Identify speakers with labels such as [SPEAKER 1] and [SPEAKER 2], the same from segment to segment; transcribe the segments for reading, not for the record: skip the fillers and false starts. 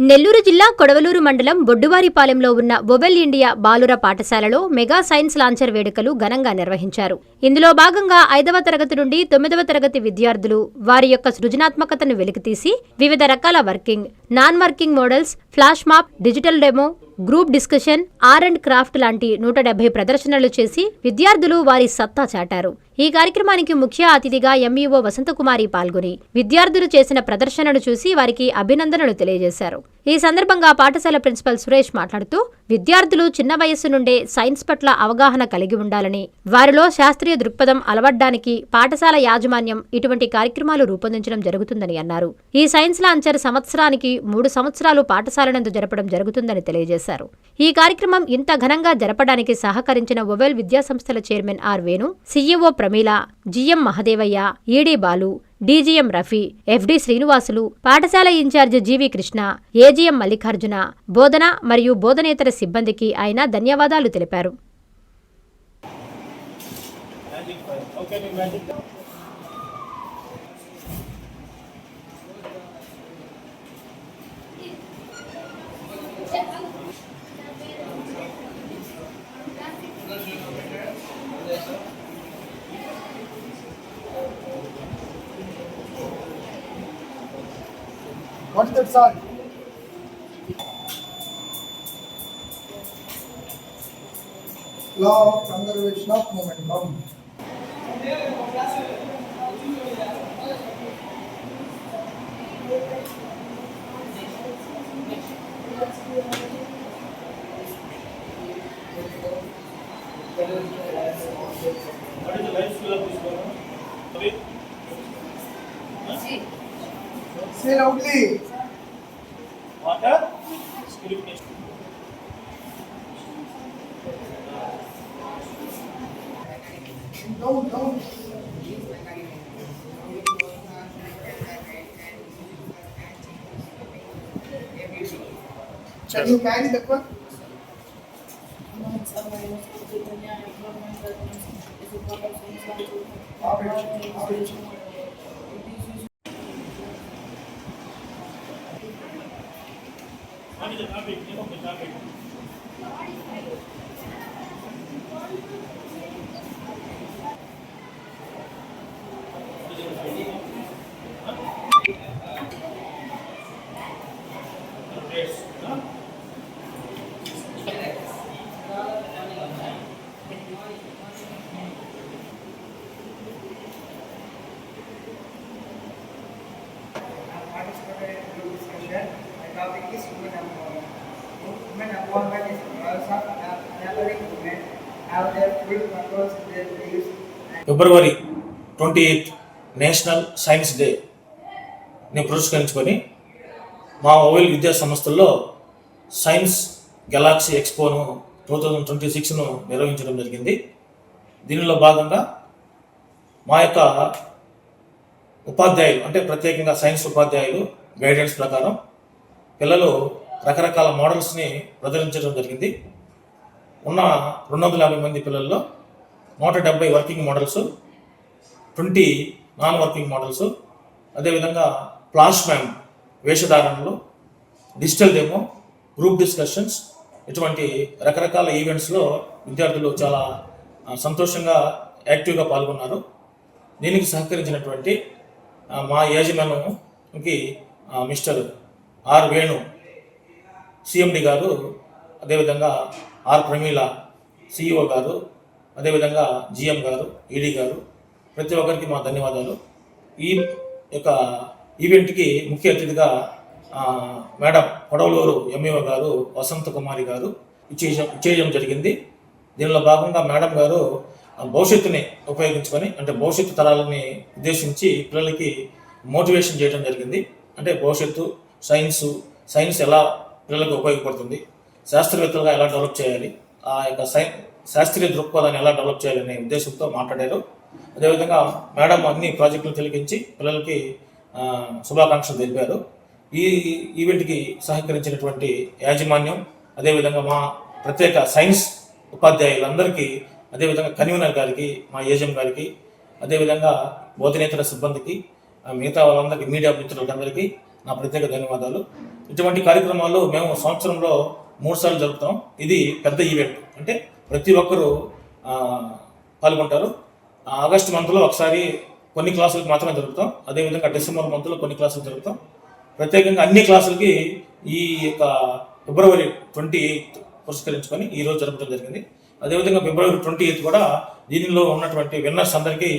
[SPEAKER 1] నెల్లూరు జిల్లా కొడవలూరు మండలం బొడ్డువారిపాలెంలో ఉన్న వొవెల్ ఇండియా బాలుర పాఠశాలలో మెగా సైన్స్ లాంచర్ వేడుకలు ఘనంగా నిర్వహించారు. ఇందులో భాగంగా 5వ తరగతి నుండి 9వ తరగతి విద్యార్థులు వారి యొక్క సృజనాత్మకతను వెలికితీసి వివిధ రకాల working, non working models, flash mob, digital demo, group discussion, art and craft లాంటి 170 ప్రదర్శనలు చేసి విద్యార్థులు వారి సత్తా చాటారు. ఈ కార్యక్రమానికి ముఖ్య అతిథిగా ఎంఈఓ వసంతకుమారి పాల్గొని విద్యార్థులు చేసిన ప్రదర్శనను చూసి వారికి అభినందనలు తెలియజేశారు. ఈ సందర్భంగా పాఠశాల ప్రిన్సిపల్ సురేష్ మాట్లాడుతూ విద్యార్థులు చిన్న వయస్సు నుండే సైన్స్ పట్ల అవగాహన కలిగి ఉండాలని, వారిలో శాస్త్రీయ దృక్పథం అలవడ్డానికి పాఠశాల యాజమాన్యం ఇటువంటి కార్యక్రమాలు రూపొందించడం జరుగుతుందని అన్నారు. ఈ సైన్స్ లాంచర్ సంవత్సరానికి 3 సంవత్సరాలు పాఠశాలనందు జరపడం జరుగుతుందని తెలియజేశారు. ఈ కార్యక్రమం ఇంత ఘనంగా జరపడానికి సహకరించిన వొవెల్ విద్యాసంస్థల chairman R Venu, CEO Pramila, GM Mahadevaiah, ED Balu, DGM Rafi, FD Srinivasulu, పాఠశాల incharge GV Krishna, AGM Mallikarjuna, బోధన మరియు బోధనేతర సిబ్బందికి ఆయన ధన్యవాదాలు తెలిపారు.
[SPEAKER 2] What is that song? Law of conservation of momentum.
[SPEAKER 3] What is the life skill of this program?
[SPEAKER 2] Say loudly.
[SPEAKER 3] Water purification.
[SPEAKER 2] Down. Can you carry the cup? Orange.
[SPEAKER 3] What is the topic? Name of the topic.
[SPEAKER 4] Topic is women empowerment. Women empowerment is also enabling women have their full control in their lives.
[SPEAKER 3] February 28th national science day ని పురస్కరించుకొని మా vowel విద్యా సంస్థల్లో science Galaxy ఎక్స్పోను 2026ను నిర్వహించడం జరిగింది. దీనిలో భాగంగా మా యొక్క ఉపాధ్యాయులు, అంటే ప్రత్యేకంగా సైన్స్ ఉపాధ్యాయులు గైడెన్స్ ప్రకారం పిల్లలు రకరకాల మోడల్స్ని ప్రదర్శించడం జరిగింది. ఉన్న 250 మంది పిల్లల్లో 170 working models, 20 non working models, అదేవిధంగా ఫ్లాష్ మ్యామ్ వేషధారణలు, డిజిటల్ డెమో, గ్రూప్ డిస్కషన్స్, ఇటువంటి రకరకాల ఈవెంట్స్లో విద్యార్థులు చాలా సంతోషంగా యాక్టివ్గా పాల్గొన్నారు. దీనికి సహకరించినటువంటి మా యాజమాన్యంకి మిస్టర్ ఆర్ వేణు సిఎండి గారు, అదేవిధంగా ఆర్ ప్రమీల సిఇఓ గారు, అదేవిధంగా జిఎం గారు, ఈడీ గారు, ప్రతి ఒక్కరికి మా ధన్యవాదాలు. ఈ యొక్క ఈవెంట్కి ముఖ్య అతిథిగా మేడం కొడవలూరు ఎంఈఓ గారు వసంతకుమారి గారు ఇచ్చేయడం జరిగింది. దీనిలో భాగంగా మేడం గారు భవిష్యత్తుని ఉపయోగించుకొని, అంటే భవిష్యత్తు తరాలని ఉద్దేశించి పిల్లలకి మోటివేషన్ చేయడం జరిగింది. అంటే భవిష్యత్తు సైన్స్ ఎలా పిల్లలకు ఉపయోగపడుతుంది, శాస్త్రవేత్తలుగా ఎలా డెవలప్ చేయాలి, ఆ యొక్క శాస్త్రీయ దృక్పథాన్ని ఎలా డెవలప్ చేయాలనే ఉద్దేశంతో మాట్లాడారు. అదేవిధంగా మేడం అన్ని ప్రాజెక్టులు తిలకించి పిల్లలకి శుభాకాంక్షలు తెలిపారు. ఈ ఈవెంట్కి సహకరించినటువంటి యాజమాన్యం, అదేవిధంగా మా ప్రత్యేక సైన్స్ ఉపాధ్యాయులందరికీ, అదేవిధంగా కన్వీనర్ గారికి, మా ఏజెం గారికి, అదేవిధంగా బోధనేతర సిబ్బందికి, మిగతా వాళ్ళందరికీ, మీడియా మిత్రులందరికీ నా ప్రత్యేక ధన్యవాదాలు. ఇటువంటి కార్యక్రమాలు మేము సంవత్సరంలో 3 సార్లు జరుపుతాం. ఇది పెద్ద ఈవెంట్, అంటే ప్రతి ఒక్కరూ పాల్గొంటారు. ఆగస్టు మంత్లో ఒకసారి కొన్ని క్లాసులకు మాత్రమే జరుపుతాం. అదేవిధంగా డిసెంబర్ మంత్లో కొన్ని క్లాసులు జరుపుతాం. ప్రత్యేకంగా అన్ని క్లాసులకి ఈ యొక్క ఫిబ్రవరి 28 పురస్కరించుకొని ఈరోజు జరపడం జరిగింది. అదేవిధంగా ఫిబ్రవరి 28 కూడా దీనిలో ఉన్నటువంటి విన్నర్స్ అందరికీ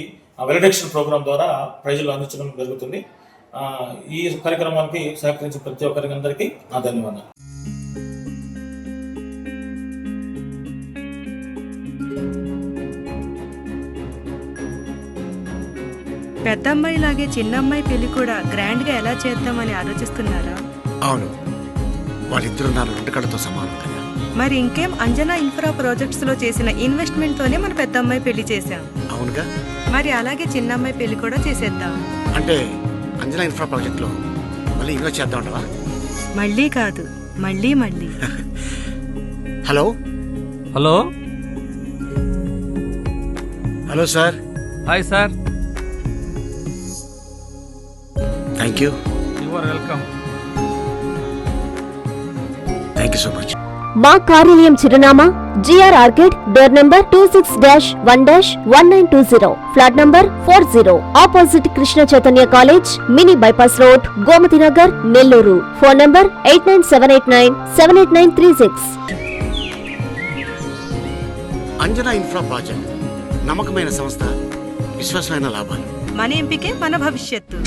[SPEAKER 3] వెలిడేషన్ ప్రోగ్రామ్ ద్వారా ప్రైజులు అందించడం జరుగుతుంది. ఈ కార్యక్రమానికి సహకరించిన ప్రతి ఒక్కరికి అందరికీ నా ధన్యవాదాలు.
[SPEAKER 5] పెద్ద అమ్మాయిలాగే చిన్న అమ్మాయి పెళ్లి కూడా గ్రాండ్ గా ఎలా చేద్దామని ఆలోచిస్తున్నారా?
[SPEAKER 6] అవును, వాళ్ళిద్దరూ నా 2 కళ్ళతో సమానం కదా.
[SPEAKER 5] మరి ఇంకేం, అంజనా ఇన్ఫ్రా ప్రాజెక్ట్స్ లో చేసిన ఇన్వెస్ట్మెంట్ తోనే మన పెద్ద అమ్మాయి పెళ్లి చేశాం.
[SPEAKER 6] అవునుగా,
[SPEAKER 5] మరి అలాగే చిన్న అమ్మాయి పెళ్లి కూడా చేసేద్దాం.
[SPEAKER 6] అంటే అంజనా ఇన్ఫ్రా ప్రాజెక్ట్ లో మళ్ళీ ఇన్వెస్ట్ చేద్దాం అంటావా?
[SPEAKER 5] మళ్ళీ కాదు, మళ్ళీ మళ్ళీ.
[SPEAKER 6] Hello
[SPEAKER 7] hello
[SPEAKER 6] hello sir.
[SPEAKER 7] Hi sir,
[SPEAKER 6] thank you.
[SPEAKER 7] You are welcome.
[SPEAKER 6] Thank you so much.
[SPEAKER 1] మా కార్యాలయం చిరునామా GR Orchid, door number 26-1-1920, flat number 40, opposite Krishna Chaitanya college, mini bypass road, Gomathi Nagar, Nellore. Phone number 8978978936.
[SPEAKER 6] Anjana infra project నమ్మకమైన సంస్థ, విశ్వాసమైన లాభాలు.
[SPEAKER 5] మన ఎంపికే మన భవిష్యత్తు.